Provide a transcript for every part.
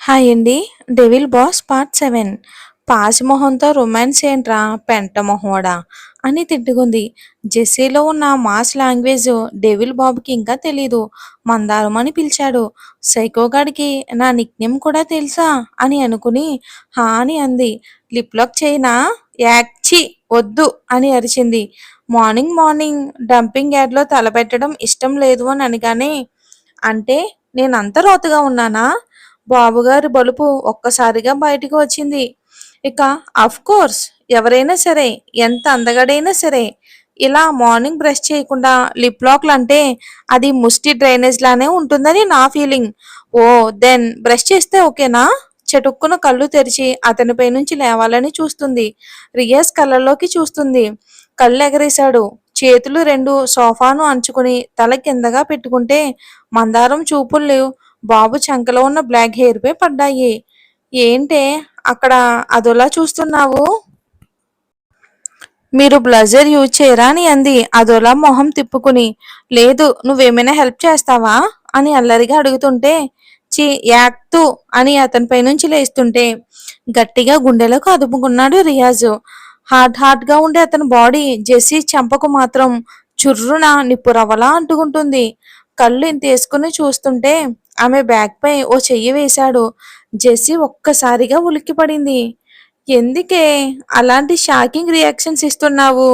Hi అండి. 'Devil boss' part 7. పాసిమొహంతో romance ఏంట్రా పెంట మొహోడా అని తిట్టుకుంది. జెస్సీలో ఉన్న మాస్ లాంగ్వేజ్ డెవిల్ బాబుకి ఇంకా తెలీదు. మందారం అని పిలిచాడు. సైకోగాడికి నా నిక్నేమ్ కూడా తెలుసా అని అనుకుని హా అని అంది. లిప్ లాక్ చేయనా? యాక్ ఛీ వద్దు అని అరిచింది. మార్నింగ్ మార్నింగ్ డంపింగ్ యార్డ్లో తలపెట్టడం ఇష్టం లేదు అని అనగానే అంటే నేనంత రోతగా ఉన్నానా? బాబుగారి బలుపు ఒక్కసారిగా బయటికి వచ్చింది. ఇక కోర్స్ ఎవరైనా సరే, ఎంత అందగాడైనా సరే, ఇలా మార్నింగ్ బ్రష్ చేయకుండా లిప్ లాక్లు అంటే అది ముష్టి డ్రైనేజ్ లానే ఉంటుందని నా ఫీలింగ్. ఓ దెన్ బ్రష్ చేస్తే ఓకేనా? చటుక్కున కళ్ళు తెరిచి అతనిపై నుంచి లేవాలని చూస్తుంది. రియాజ్ కళ్ళలోకి చూస్తుంది. కళ్ళు ఎగరేశాడు. చేతులు రెండు సోఫాను అంచుకుని తల కిందగా పెట్టుకుంటే మందారం చూపులు బాబు చంకలో ఉన్న బ్లాక్ హెయిర్ పై పడ్డాయి. ఏంటే అక్కడ అదోలా చూస్తున్నావు? మీరు బ్లజర్ యూజ్ చేయరా అని అంది అదోలా మొహం తిప్పుకుని. లేదు, నువ్వేమైనా హెల్ప్ చేస్తావా అని అల్లరిగా అడుగుతుంటే చి యాక్తూ అని అతనిపై నుంచి లేస్తుంటే గట్టిగా గుండెలకు అదుపుకున్నాడు రియాజు. హాట్ గా ఉండే అతని బాడీ జెస్సీ చెంపకు మాత్రం చుర్రున నిప్పు రవ్వలా అంటుకుంటుంది. కళ్ళు ఇంతేసుకుని చూస్తుంటే ఆమె బ్యాక్ పై ఓ చెయ్యి వేశాడు. జెస్సీ ఒక్కసారిగా ఉలిక్కిపడింది. ఎందుకే అలాంటి షాకింగ్ రియాక్షన్స్ ఇస్తున్నావు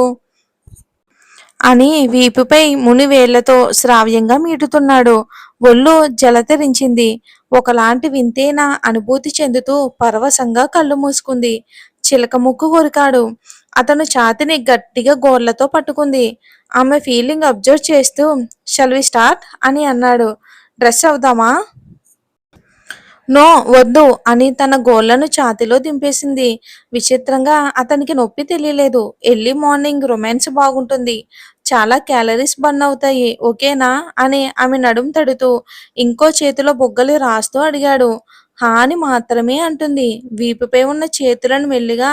అని వీపుపై మునివేళ్లతో శ్రావ్యంగా మీటుతున్నాడు. ఒళ్ళు జలతరించింది. ఒకలాంటి వింతైన అనుభూతి చెందుతూ పరవశంగా కళ్ళు మూసుకుంది. చిలక ముక్కు కొరికాడు. అతను ఛాతిని గట్టిగా గోర్లతో పట్టుకుంది. ఆమె ఫీలింగ్ అబ్జర్వ్ చేస్తూ షల్ వి స్టార్ట్ అని అన్నాడు. డ్రెస్ అవుదామా? నో వద్దు అని తన గోళ్లను ఛాతీలో దింపేసింది. విచిత్రంగా అతనికి నొప్పి తెలియలేదు. ఎర్లీ మార్నింగ్ రొమాన్స్ బాగుంటుంది. చాలా క్యాలరీస్ బర్న్ అవుతాయి. ఓకేనా అని ఆమె నడుం తడుతూ ఇంకో చేతిలో బుగ్గలు రాస్తూ అడిగాడు. హా అని మాత్రమే అంటుంది. వీపుపై ఉన్న చేతులను మెల్లిగా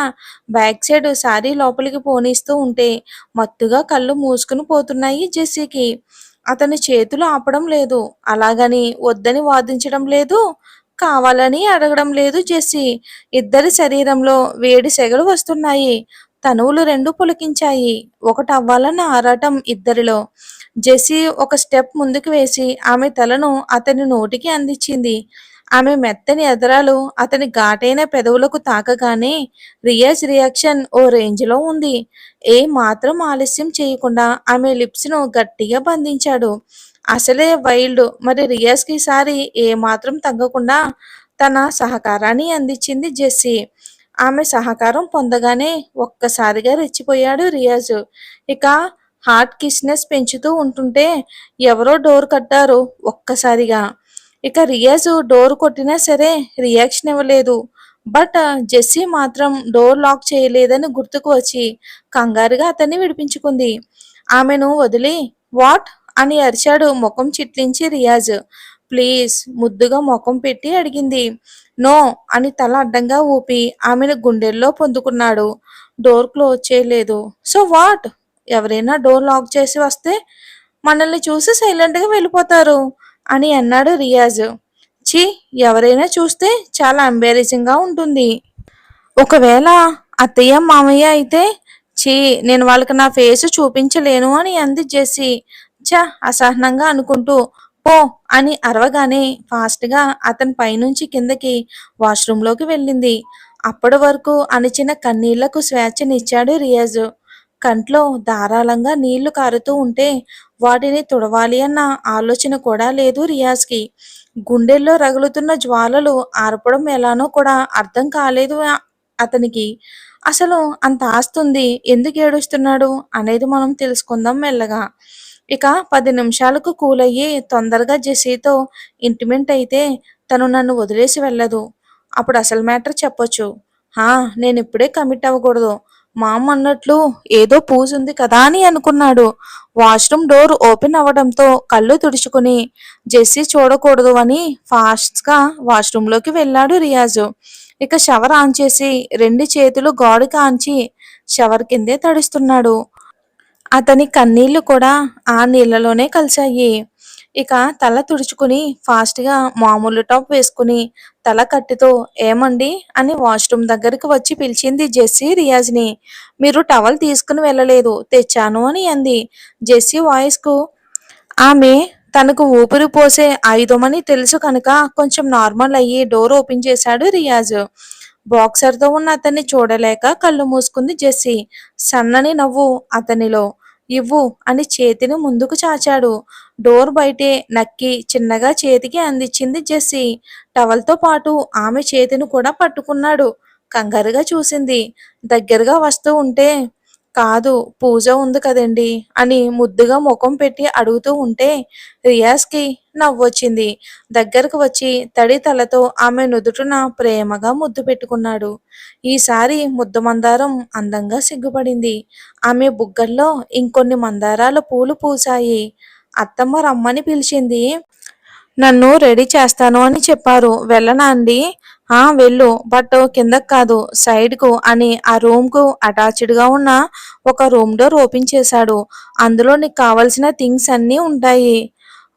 బ్యాక్ సైడ్ సారీ లోపలికి పోనిస్తూ ఉంటే మత్తుగా కళ్ళు మూసుకుని పోతున్నాయి జెస్సీకి. అతని చేతులు ఆపడం లేదు. అలాగని వద్దని వాదించడం లేదు. కావాలని అడగడం లేదు జెస్సీ. ఇద్దరి శరీరంలో వేడి సెగలు వస్తున్నాయి. తనువులు రెండు పులకించాయి. ఒకటవ్వాలన్న ఆరాటం ఇద్దరిలో. జెస్సీ ఒక స్టెప్ ముందుకు వేసి ఆమె తలను అతని నోటికి అందించింది. ఆమె మెత్తని ఎదరాలు అతని ఘాటైన పెదవులకు తాకగానే రియాజ్ రియాక్షన్ ఓ రేంజ్లో ఉంది. ఏ మాత్రం ఆలస్యం చేయకుండా ఆమె లిప్స్ను గట్టిగా బంధించాడు. అసలే వైల్డ్. మరి రియాజ్‌కి ఈసారి ఏమాత్రం తగ్గకుండా తన సహకారాన్ని అందించింది జెస్సీ. ఆమె సహకారం పొందగానే ఒక్కసారిగా రెచ్చిపోయాడు రియాజ్. ఇక హాట్ కిస్‌నెస్ పెంచుతూ ఉంటుంటే ఎవరో డోర్ కట్టారు ఒక్కసారిగా. ఇక రియాజ్ డోర్ కొట్టినా సరే రియాక్షన్ ఇవ్వలేదు. బట్ జెస్సీ మాత్రం డోర్ లాక్ చేయలేదని గుర్తుకు వచ్చి కంగారుగా అతన్ని విడిపించుకుంది. ఆమెను వదిలి వాట్ అని అరిచాడు ముఖం చిట్లించి రియాజ్. ప్లీజ్ ముద్దుగా ముఖం పెట్టి అడిగింది. నో అని తల అడ్డంగా ఊపి ఆమెను గుండెల్లో పొందుకున్నాడు. డోర్ క్లోజ్ చేయలేదు. So what? ఎవరైనా డోర్ లాక్ చేసి వస్తే మనల్ని చూసి సైలెంట్గా వెళ్ళిపోతారు అని అన్నాడు రియాజ్. ఛీ, ఎవరైనా చూస్తే చాలా ఎంబారేజింగ్గా ఉంటుంది. ఒకవేళ అత్తయ్య మామయ్య అయితే ఛీ, నేను వాళ్ళకి నా ఫేస్ చూపించలేను అని అంది జెస్సీ. ఛ అసహనంగా అనుకుంటూ పో అని అరవగానే ఫాస్ట్గా అతని పైనుంచి కిందకి వాష్రూంలోకి వెళ్ళింది. అప్పటి వరకు అణిచిన కన్నీళ్లకు స్వేచ్ఛనిచ్చాడు రియాజ్. కంట్లో ధారాళంగా నీళ్లు కారుతూ ఉంటే వాటిని తుడవాలి అన్న ఆలోచన కూడా లేదు రియాజ్కి. గుండెల్లో రగులుతున్న జ్వాలలు ఆర్పడం ఎలానో కూడా అర్థం కాలేదు అతనికి. అసలు అంత ఆస్తుంది ఎందుకు ఏడుస్తున్నాడు అనేది మనం తెలుసుకుందాం మెల్లగా. ఇక 10 నిమిషాలకు కూలయ్యి తొందరగా జెస్సీతో ఇంటిమెంట్ అయితే తను నన్ను వదిలేసి వెళ్ళదు. అప్పుడు అసలు మ్యాటర్ చెప్పొచ్చు. హా, నేనిప్పుడే కమిట్ అవ్వకూడదు. మా అమ్మ అన్నట్లు ఏదో పూజ ఉంది కదా అని అనుకున్నాడు. వాష్రూమ్ డోర్ ఓపెన్ అవ్వడంతో కళ్ళు తుడుచుకుని జెస్సీ చూడకూడదు అని ఫాస్ట్గా వాష్రూంలోకి వెళ్ళాడు రియాజు. ఇక షవర్ ఆన్ చేసి 2 చేతులు గోడకి ఆంచి షవర్ కిందే తడుస్తున్నాడు. అతని కన్నీళ్లు కూడా ఆ నీళ్లలోనే కలిశాయి. ఇక తల తుడుచుకుని ఫాస్ట్‌గా మామూలు టాప్ వేసుకుని, తల కట్టుతో "ఏమండీ" అని వాష్‌రూమ్ దగ్గరికి వచ్చి పిలిచింది జెస్సీ రియాజ్‌ని. "మీరు టవల్ తీసుకుని వెళ్ళలేదు. తెచ్చాను" అని అంది. జెస్సీ వాయిస్‌కు ఆమె తనకు ఊపిరి పోసే ఆయుధమని తెలుసు కనుక కొంచెం నార్మల్ అయ్యి డోర్ ఓపెన్ చేశాడు రియాజ్. బాక్సర్‌తో ఉన్న అతన్ని చూడలేక కళ్ళు మూసుకుంది జెస్సీ. సన్నని నవ్వు అతనిలో. "ఇవ్వు" అని చేతిని ముందుకు చాచాడు. డోర్ బయటే నక్కి చిన్నగా చేతికి అందించింది జెస్సీ. టవల్‌తో పాటు ఆమె చేతిని కూడా పట్టుకున్నాడు. కంగారుగా చూసింది. దగ్గరగా వస్తూ ఉంటే "కాదు, పూజ ఉంది కదండీ" అని ముద్దుగా ముఖం పెట్టి అడుగుతూ ఉంటే రియాజ్‌కి నవ్వొచ్చింది. దగ్గరకు వచ్చి తడి తలతో ఆమె నుదుటున ప్రేమగా ముద్దు పెట్టుకున్నాడు. ఈసారి ముద్దు మందారం అందంగా సిగ్గుపడింది. ఆమె బుగ్గల్లో ఇంకొన్ని మందారాల పూలు పూసాయి. అత్తమ్మ రమ్మని పిలిచింది. నన్ను రెడీ చేస్తాను అని చెప్పారు. వెళ్ళనా అండి? ఆ! వెళ్ళు. బట్ కిందకి కాదు, సైడ్‌కు అని ఆ రూమ్‌కు అటాచ్డ్‌గా ఉన్న ఒక రూమ్ డోర్ ఓపెన్ చేశాడు. అందులో నీకు కావాల్సిన థింగ్స్ అన్నీ ఉంటాయి.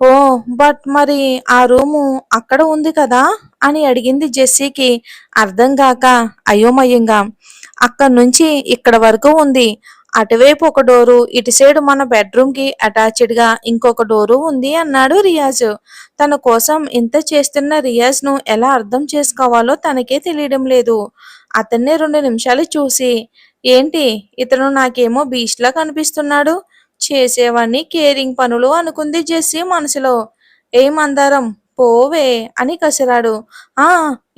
ఓహ్! బట్ మరి ఆ రూము అక్కడ ఉంది కదా? అని అడిగింది జెస్సీకి అర్థం గాక అయోమయంగా. అక్కడి నుంచి ఇక్కడ వరకు ఉంది. అటువైపు ఒక డోరు, ఇటు సైడ్ మన బెడ్‌రూమ్‌కి అటాచ్డ్‌గా ఇంకొక డోరు ఉంది అన్నాడు రియాజ్. తన కోసం ఇంత చేస్తున్న రియాజ్‌ను ఎలా అర్థం చేసుకోవాలో తనకే తెలియడం లేదు. అతన్నే 2 నిమిషాలు చూసి, ఏంటి ఇతను నాకేమో బీస్ట్‌లా కనిపిస్తున్నాడు. చేసేవన్నీ కేరింగ్ పనులు అనుకుంది జెస్సీ మనసులో. "ఏయ్ మందారం పోవే" అని కసిరాడు. "ఆ!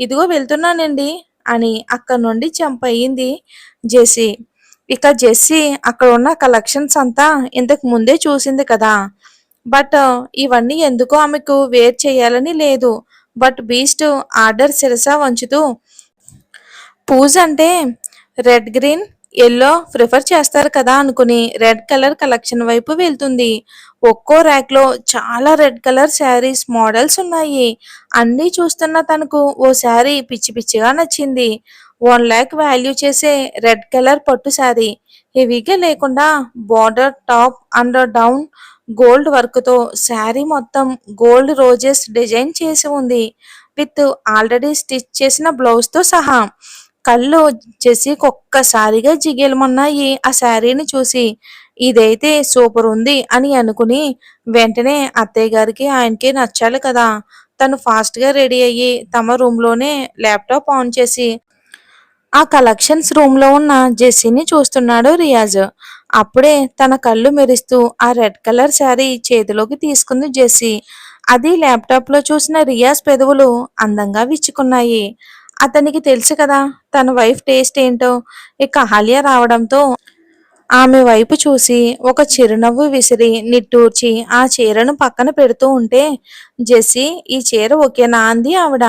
ఇదిగో వెళ్తున్నానండి" అని అక్కడి నుండి జంపయింది జెస్సీ. ఇక జెస్సీ అక్కడ ఉన్న కలెక్షన్స్ అంతా ఇంతకు ముందే చూసింది కదా! బట్ ఇవన్నీ ఎందుకో ఆమెకు వేర్ చేయాలని లేదు. బట్ బీస్ట్ ఆర్డర్ శిరస వంచుతూ పూజ అంటే రెడ్, గ్రీన్, యెల్లో ప్రిఫర్ చేస్తారు కదా అనుకుని రెడ్ కలర్ కలెక్షన్ వైపు వెళ్తుంది. ఒక్కో ర్యాక్‌లో చాలా రెడ్ కలర్ శారీస్ మోడల్స్ ఉన్నాయి. అన్నీ చూస్తున్న తనకు ఓ శారీ పిచ్చి పిచ్చిగా నచ్చింది. 1,00,000 వాల్యూ చేసే రెడ్ కలర్ పట్టు శారీ. హెవీగా లేకుండా border top and down gold వర్క్‌తో శారీ మొత్తం గోల్డ్ రోజెస్ డిజైన్ చేసి ఉంది. విత్ ఆల్రెడీ స్టిచ్ చేసిన బ్లౌజ్‌తో సహా. కళ్ళు జెస్సీకి ఒక్కసారిగా జిగేలుమన్నాయి ఆ శారీని చూసి. ఇదైతే సూపర్ ఉంది అని అనుకుని వెంటనే అత్తయ్య గారికి ఆయనకి నచ్చాలి కదా! తను ఫాస్ట్‌గా రెడీ అయ్యి తమ రూమ్‌లోనే ల్యాప్‌టాప్ ఆన్ చేసి ఆ కలెక్షన్స్ రూమ్‌లో ఉన్న జెస్సీని చూస్తున్నాడు రియాజ్. అప్పుడే తన కళ్ళు మెరుస్తూ ఆ రెడ్ కలర్ శారీ చేతిలోకి తీసుకుంది జెస్సీ. అది ల్యాప్‌టాప్‌లో చూసిన రియాజ్ పెదవులు అందంగా విచ్చుకున్నాయి. అతనికి తెలుసు కదా తన వైఫ్ టేస్ట్ ఏంటో. ఇక అహల్య రావడంతో ఆమె వైపు చూసి ఒక చిరునవ్వు విసిరి నిట్టూర్చి ఆ చీరను పక్కన పెడుతూ ఉంటే జెస్సీ ఈ చీర ఓకేనా అంది ఆవిడ.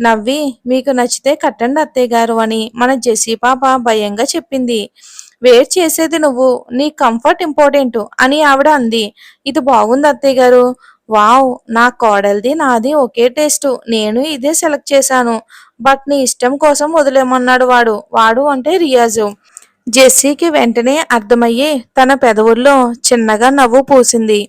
నవ్వి మీకు నచ్చితే కట్టండి అత్తయ్య గారు అని మన జెస్సీ పాప భయంగా చెప్పింది. వేర్ చేసేది నువ్వు, నీ కంఫర్ట్ ఇంపార్టెంట్ అని ఆవిడ అంది. ఇది బాగుంది అత్తయ్య గారు. వావ్, నా కోడలిది నాది ఒకే టేస్ట్, నేను ఇదే సెలెక్ట్ చేశాను. బట్ నీ ఇష్టం కోసం వదిలేమన్నాడు వాడు. వాడు అంటే రియాజు. జెస్సీకి వెంటనే అర్థమయ్యి తన పెదవుల్లో చిన్నగా నవ్వు పూసింది.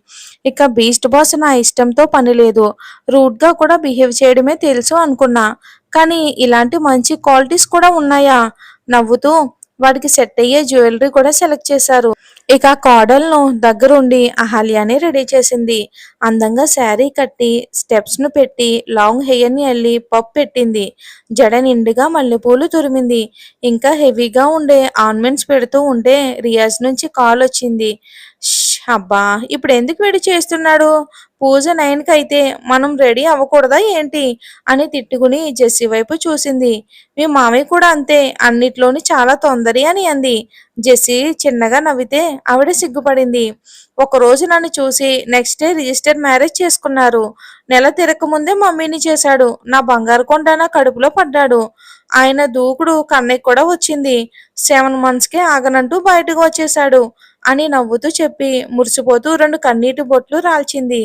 ఇక బీస్ట్ బాస్ నా ఇష్టంతో పని లేదు. రూడ్‌గా కూడా బిహేవ్ చేయడమే తెలుసు అనుకున్నా. కానీ ఇలాంటి మంచి క్వాలిటీస్ కూడా ఉన్నాయా? నవ్వుతూ వాడికి సెట్ అయ్యే జ్యువెలరీ కూడా సెలెక్ట్ చేశారు. ఇక కోడలను దగ్గరుండి అహల్యని రెడీ చేసింది. అందంగా శారీ కట్టి, స్టెప్స్‌ను పెట్టి, లాంగ్ హెయిర్‌ని అల్లి పఫ్ పెట్టింది. జడ నిండుగా మల్లెపూలు తురిమింది. ఇంకా హెవీగా ఉండే ఆర్నమెంట్స్ పెడుతూ ఉంటే రియాజ్ నుంచి కాలొచ్చింది. అబ్బా! ఇప్పుడెందుకు వీడు చేస్తున్నాడు? పూజ 9కి అయితే మనం రెడీ అవ్వకూడదా ఏంటి? అని తిట్టుకుని జెస్సీ వైపు చూసింది. మీ మామయ్య కూడా అంతే, అన్నిట్లోని చాలా తొందరి అని అంది. జెస్సీ చిన్నగా నవ్వితే ఆవిడ సిగ్గుపడింది. ఒకరోజు నన్ను చూసి నెక్స్ట్ డే రిజిస్టర్ మ్యారేజ్ చేసుకున్నారు. నెల తిరగకముందే మమ్మీని చేశాడు. నా బంగారు కొండ నా కడుపులో పడ్డాడు. ఆయన దూకుడు కన్నయ్యకి కూడా వచ్చింది. 7 మంత్స్‌కే ఆగనంటూ బయటకు వచ్చేశాడు అని నవ్వుతూ చెప్పి మురిసిపోతూ 2 కన్నీటి బొట్లు రాల్చింది.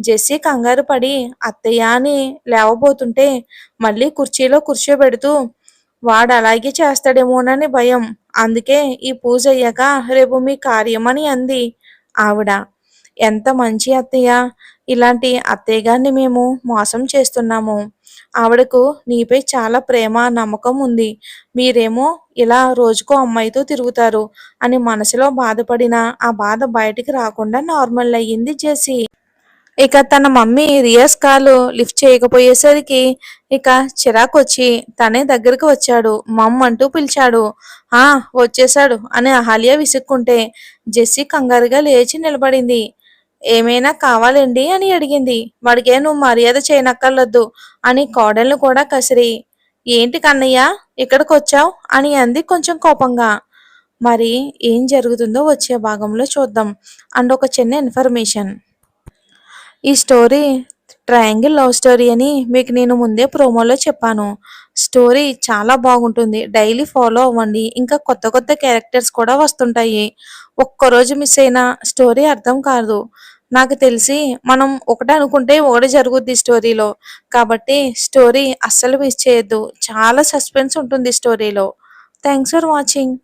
జెస్సీ కంగారు పడి అత్తయ్య అని లేవబోతుంటే మళ్ళీ కుర్చీలో కూర్చోబెడుతూ వాడలాగే చేస్తాడేమోనని భయం. అందుకే ఈ పూజ అయ్యాక రేపు మీ కార్యం అని అంది ఆవిడ. ఎంత మంచి అత్తయ్య! ఇలాంటి అత్తయ్య గారిని మేము మోసం చేస్తున్నాము. ఆవిడకు నీపై చాలా ప్రేమ, నమ్మకం ఉంది. మీరేమో ఇలా రోజుకో అమ్మాయితో తిరుగుతారు" అని మనసులో బాధపడినా ఆ బాధ బయటికి రాకుండా నార్మల్ అయ్యింది జెస్సీ. ఇక తన మమ్మీ రియాస్ కాల్ లిఫ్ట్ చేయకపోయేసరికి ఇక చిరాకొచ్చి తనే దగ్గరికి వచ్చాడు. మమ్ అంటూ పిలిచాడు. "ఆ, వచ్చేశాడు" అని అహల్య విసుక్కుంటే జెస్సీ కంగారుగా లేచి నిలబడింది. "ఏమైనా కావాలండి" అని అడిగింది. "వాడికే నువ్వు మర్యాద చేయనక్కర్లేదు" అని కోడల్ని కూడా కసిరి. "ఏంటి కన్నయ్య ఇక్కడికొచ్చావ్" అని అంది కొంచెం కోపంగా. మరి ఏం జరుగుతుందో వచ్చే భాగంలో చూద్దాం. అండ్ ఒక చిన్న ఇన్ఫర్మేషన్, ఈ స్టోరీ ట్రయాంగిల్ లవ్ స్టోరీ అని మీకు నేను ముందే ప్రోమోలో చెప్పాను. స్టోరీ చాలా బాగుంటుంది, డైలీ ఫాలో అవ్వండి. ఇంకా కొత్త కొత్త క్యారెక్టర్స్ కూడా వస్తుంటాయి. ఒక్కరోజు మిస్ అయినా స్టోరీ అర్థం కాదు. నాకు తెలిసి మనం ఒకటి అనుకుంటే ఒకటి జరుగుద్ది స్టోరీలో. కాబట్టి స్టోరీ అస్సలు మిస్ చేయొద్దు, చాలా సస్పెన్స్ ఉంటుంది స్టోరీలో. Thanks for watching.